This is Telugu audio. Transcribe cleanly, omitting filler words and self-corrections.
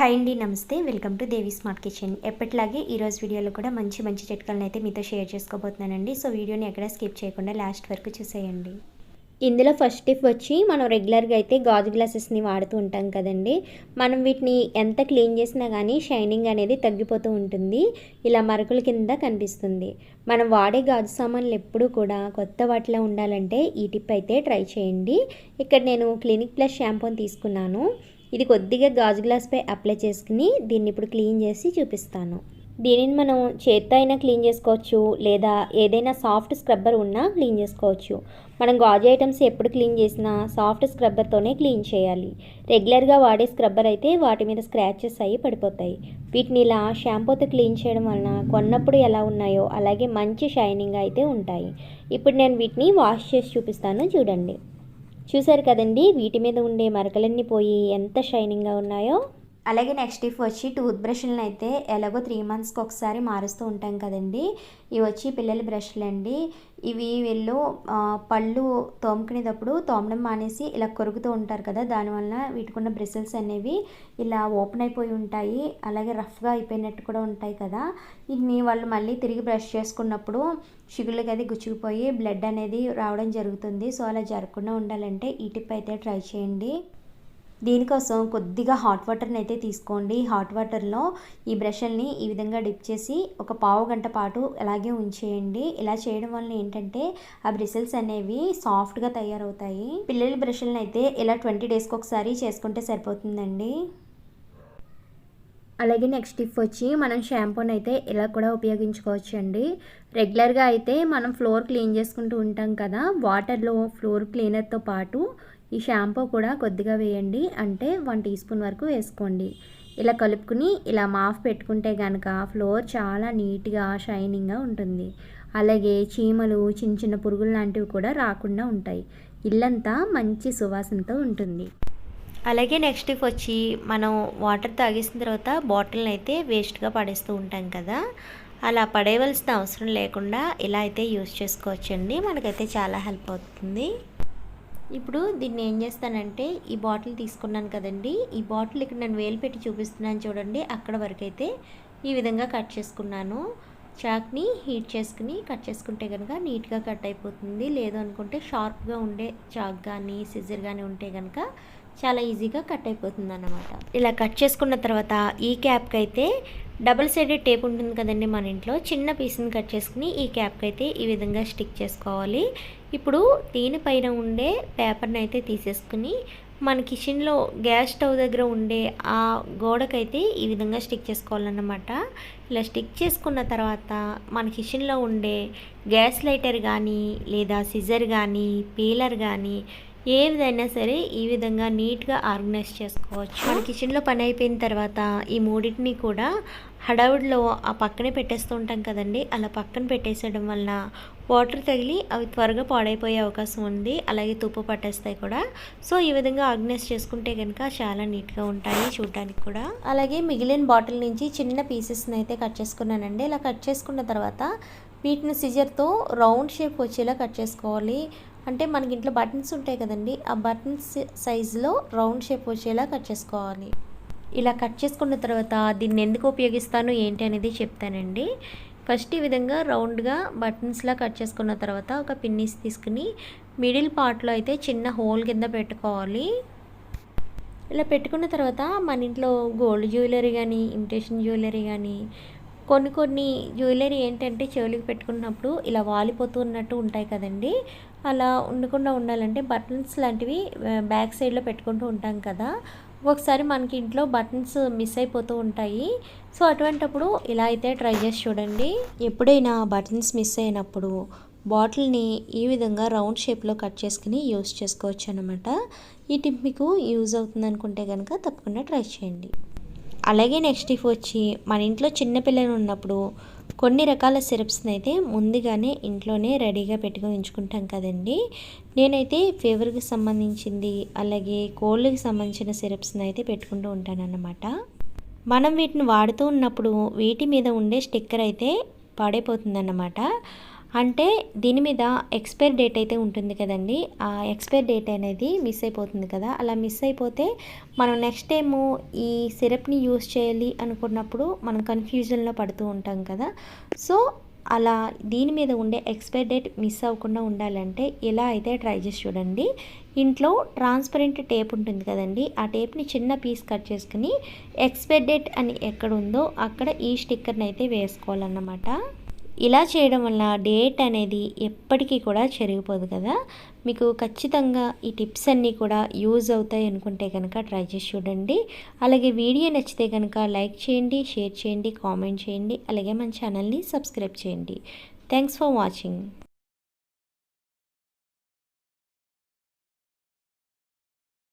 హాయ్ అండి, నమస్తే. Welcome to Devi smart kitchen. ఎప్పటిలాగే ఈరోజు వీడియోలో కూడా మంచి చిట్కాలను అయితే మీతో షేర్ చేసుకోబోతున్నానండి. సో వీడియోని ఎక్కడ స్కిప్ చేయకుండా లాస్ట్ వరకు చూసేయండి. ఇందులో ఫస్ట్ టిప్ వచ్చి, మనం రెగ్యులర్గా అయితే గాజు గ్లాసెస్ని వాడుతూ ఉంటాం కదండి. మనం వీటిని ఎంత క్లీన్ చేసినా కానీ షైనింగ్ అనేది తగ్గిపోతూ ఉంటుంది. ఇలా మరకల కింద కనిపిస్తుంది. మనం వాడే గాజు సామాన్లు ఎప్పుడూ కూడా కొత్త వాటిలో ఉండాలంటే ఈ టిప్ అయితే ట్రై చేయండి. ఇక్కడ నేను క్లినిక్ ప్లస్ షాంపూని తీసుకున్నాను. ఇది కొద్దిగా గాజు గ్లాస్పై అప్లై చేసుకుని దీన్ని ఇప్పుడు క్లీన్ చేసి చూపిస్తాను. దీనిని మనం చేత్తో అయినా క్లీన్ చేసుకోవచ్చు, లేదా ఏదైనా సాఫ్ట్ స్క్రబ్బర్ ఉన్నా క్లీన్ చేసుకోవచ్చు. మనం గాజు ఐటమ్స్ ఎప్పుడు క్లీన్ చేసినా సాఫ్ట్ స్క్రబ్బర్తోనే క్లీన్ చేయాలి. రెగ్యులర్గా వాడే స్క్రబ్బర్ అయితే వాటి మీద స్క్రాచెస్ అయ్యి పడిపోతాయి. వీటిని ఇలా షాంపూతో క్లీన్ చేయడం వలన కొన్నప్పుడు ఎలా ఉన్నాయో అలాగే మంచి షైనింగ్ అయితే ఉంటాయి. ఇప్పుడు నేను వీటిని వాష్ చేసి చూపిస్తాను, చూడండి. చూసారు కదండి, వీటి మీద ఉండే మరకలన్నీ పోయి ఎంత షైనింగ్గా ఉన్నాయో. అలాగే నెక్స్ట్ టిప్ వచ్చి, టూత్ బ్రష్లను అయితే ఎలాగో 3 మంత్స్కి ఒకసారి మారుస్తూ ఉంటాం కదండి. ఇవి వచ్చి పిల్లల బ్రష్లు అండి. ఇవి వీళ్ళు పళ్ళు తోముకునేటప్పుడు తోమడం మానేసి ఇలా కొరుకుతూ ఉంటారు కదా, దానివల్ల వీటికున్న బ్రిసిల్స్ అనేవి ఇలా ఓపెన్ అయిపోయి ఉంటాయి. అలాగే రఫ్గా అయిపోయినట్టు కూడా ఉంటాయి కదా. వీటిని వాళ్ళు మళ్ళీ తిరిగి బ్రష్ చేసుకున్నప్పుడు చిగుళ్ళకి అది గుచ్చుకుపోయి బ్లడ్ అనేది రావడం జరుగుతుంది. సో అలా జరగకుండా ఉండాలంటే ఈ టిప్ అయితే ట్రై చేయండి. దీనికోసం కొద్దిగా హాట్ వాటర్ని అయితే తీసుకోండి. హాట్ వాటర్లో ఈ బ్రష్ల్ని ఈ విధంగా డిప్ చేసి ఒక పావు గంట పాటు అలాగే ఉంచేయండి. ఇలా చేయడం వల్ల ఏంటంటే ఆ బ్రిసిల్స్ అనేవి సాఫ్ట్గా తయారవుతాయి. పిల్లల బ్రష్లను అయితే ఇలా 20 డేస్కి ఒకసారి చేసుకుంటే సరిపోతుందండి. అలాగే నెక్స్ట్ టిప్ వచ్చి, మనం షాంపూని అయితే ఇలా కూడా ఉపయోగించుకోవచ్చు అండి. రెగ్యులర్గా అయితే మనం ఫ్లోర్ క్లీన్ చేసుకుంటూ ఉంటాం కదా, వాటర్లో ఫ్లోర్ క్లీనర్తో పాటు ఈ షాంపూ కూడా కొద్దిగా వేయండి. అంటే 1 టీ స్పూన్ వరకు వేసుకోండి. ఇలా కలుపుకుని ఇలా మాఫ్ పెట్టుకుంటే కనుక ఫ్లోర్ చాలా నీట్గా షైనింగ్గా ఉంటుంది. అలాగే చీమలు, చిన్న పురుగులు లాంటివి కూడా రాకుండా ఉంటాయి. ఇల్లంతా మంచి సువాసనతో ఉంటుంది. అలాగే నెక్స్ట్ టిప్ వచ్చి, మనం వాటర్ తాగేసిన తర్వాత బాటిల్ని అయితే వేస్ట్గా పడేస్తూ ఉంటాం కదా, అలా పడేయవలసిన అవసరం లేకుండా ఇలా అయితే యూజ్ చేసుకోవచ్చండి. మనకైతే చాలా హెల్ప్ అవుతుంది. ఇప్పుడు దీన్ని ఏం చేస్తానంటే, ఈ బాటిల్ తీసుకున్నాను కదండి, ఈ బాటిల్ ఇక్కడ నేను వేలు పెట్టి చూపిస్తున్నాను చూడండి, అక్కడ వరకు అయితే ఈ విధంగా కట్ చేసుకున్నాను. చాక్ని హీట్ చేసుకుని కట్ చేసుకుంటే కనుక నీట్గా కట్ అయిపోతుంది. లేదు అనుకుంటే షార్ప్గా ఉండే చాక్ కానీ సిజర్ కానీ ఉంటే కనుక చాలా ఈజీగా కట్ అయిపోతుంది అన్నమాట. ఇలా కట్ చేసుకున్న తర్వాత ఈ క్యాప్కి అయితే డబుల్ సైడెడ్ టేప్ ఉంటుంది కదండి మన ఇంట్లో, చిన్న పీస్ని కట్ చేసుకుని ఈ క్యాప్కి అయితే ఈ విధంగా స్టిక్ చేసుకోవాలి. ఇప్పుడు దీనిపైన ఉండే పేపర్ని అయితే తీసేసుకుని మన కిచెన్లో గ్యాస్ స్టవ్ దగ్గర ఉండే ఆ గోడకైతే ఈ విధంగా స్టిక్ చేసుకోవాలన్నమాట. ఇలా స్టిక్ చేసుకున్న తర్వాత మన కిచెన్లో ఉండే గ్యాస్ లైటర్ కానీ లేదా సిజర్ కానీ పీలర్ కానీ ఏదైనా సరే ఈ విధంగా నీట్గా ఆర్గనైజ్ చేసుకోవచ్చు. మన కిచెన్లో పని అయిపోయిన తర్వాత ఈ మూడింటిని కూడా హడావుడిలో ఆ పక్కనే పెట్టేస్తూ ఉంటాం కదండి, అలా పక్కన పెట్టేసేయడం వలన వాటర్ తగిలి అవి త్వరగా పాడైపోయే అవకాశం ఉంది. అలాగే తుప్పు పట్టేస్తాయి కూడా. సో ఈ విధంగా ఆర్గనైజ్ చేసుకుంటే కనుక చాలా నీట్గా ఉంటాయి చూడడానికి కూడా. అలాగే మిగిలిన బాటిల్ నుంచి చిన్న పీసెస్ని అయితే కట్ చేసుకున్నానండి. ఇలా కట్ చేసుకున్న తర్వాత వీటిని సిజర్తో రౌండ్ షేప్ వచ్చేలా కట్ చేసుకోవాలి. అంటే మనకి ఇంట్లో బటన్స్ ఉంటాయి కదండి, ఆ బటన్స్ సైజులో రౌండ్ షేప్ వచ్చేలా కట్ చేసుకోవాలి. ఇలా కట్ చేసుకున్న తర్వాత దీన్ని ఎందుకు ఉపయోగిస్తాను ఏంటి అనేది చెప్తానండి. ఫస్ట్ ఈ విధంగా రౌండ్గా బటన్స్లా కట్ చేసుకున్న తర్వాత ఒక పిన్నీస్ తీసుకుని మిడిల్ పార్ట్లో అయితే చిన్న హోల్ కింద పెట్టుకోవాలి. ఇలా పెట్టుకున్న తర్వాత మన ఇంట్లో గోల్డ్ జ్యువెలరీ కానీ ఇమిటేషన్ జ్యువెలరీ కానీ కొన్ని జ్యువెలరీ ఏంటంటే చెవులకు పెట్టుకున్నప్పుడు ఇలా వాలిపోతున్నట్టు ఉంటాయి కదండి, అలా ఉండకుండా ఉండాలంటే బటన్స్ లాంటివి బ్యాక్ సైడ్లో పెట్టుకుంటూ ఉంటాం కదా. ఒక్కొక్కసారి మనకి ఇంట్లో బటన్స్ మిస్ అయిపోతూ ఉంటాయి. సో అటువంటప్పుడు ఇలా అయితే ట్రై చేసి చూడండి. ఎప్పుడైనా బటన్స్ మిస్ అయినప్పుడు బాటిల్ని ఈ విధంగా రౌండ్ షేప్లో కట్ చేసుకుని యూజ్ చేసుకోవచ్చు అన్నమాట. ఈ టిప్ మీకు యూజ్ అవుతుంది అనుకుంటే కనుక తప్పకుండా ట్రై చేయండి. అలాగే నెక్స్ట్ టిప్ వచ్చి, మన ఇంట్లో చిన్నపిల్లలు ఉన్నప్పుడు కొన్ని రకాల సిరప్స్ని అయితే ముందుగానే ఇంట్లోనే రెడీగా పెట్టుకొని ఉంచుకుంటాం కదండి. నేనైతే ఫీవర్కి సంబంధించింది అలాగే కోల్డ్కి సంబంధించిన సిరప్స్ని అయితే పెట్టుకుంటూ ఉంటానన్నమాట. మనం వీటిని వాడుతూ ఉన్నప్పుడు వీటి మీద ఉండే స్టిక్కర్ అయితే పాడైపోతుందన్నమాట. అంటే దీని మీద ఎక్స్పైర్ డేట్ అయితే ఉంటుంది కదండి, ఆ ఎక్స్పైర్ డేట్ అనేది మిస్ అయిపోతుంది కదా. అలా మిస్ అయిపోతే మనం నెక్స్ట్ టైము ఈ సిరప్ని యూస్ చేయాలి అనుకున్నప్పుడు మనం కన్ఫ్యూజన్లో పడుతూ ఉంటాం కదా. సో అలా దీని మీద ఉండే ఎక్స్పైర్ డేట్ మిస్ అవ్వకుండా ఉండాలంటే ఇలా అయితే ట్రై చేసి చూడండి. ఇంట్లో ట్రాన్స్పరెంట్ టేప్ ఉంటుంది కదండి, ఆ టేప్ని చిన్న పీస్ కట్ చేసుకుని ఎక్స్పైర్ డేట్ అని ఎక్కడ ఉందో అక్కడ ఈ స్టిక్కర్ని అయితే వేసుకోవాలన్నమాట. ఇలా చేయడం వల్ల డేట్ అనేది ఎప్పటికీ కూడా చెరిగిపోదు కదా. మీకు ఖచ్చితంగా ఈ టిప్స్ అన్నీ కూడా యూజ్ అవుతాయి అనుకుంటే కనుక ట్రై చేసి చూడండి. అలాగే వీడియో నచ్చితే కనుక లైక్ చేయండి, షేర్ చేయండి, కామెంట్ చేయండి. అలాగే మన ఛానల్ని సబ్స్క్రైబ్ చేయండి. Thanks for watching.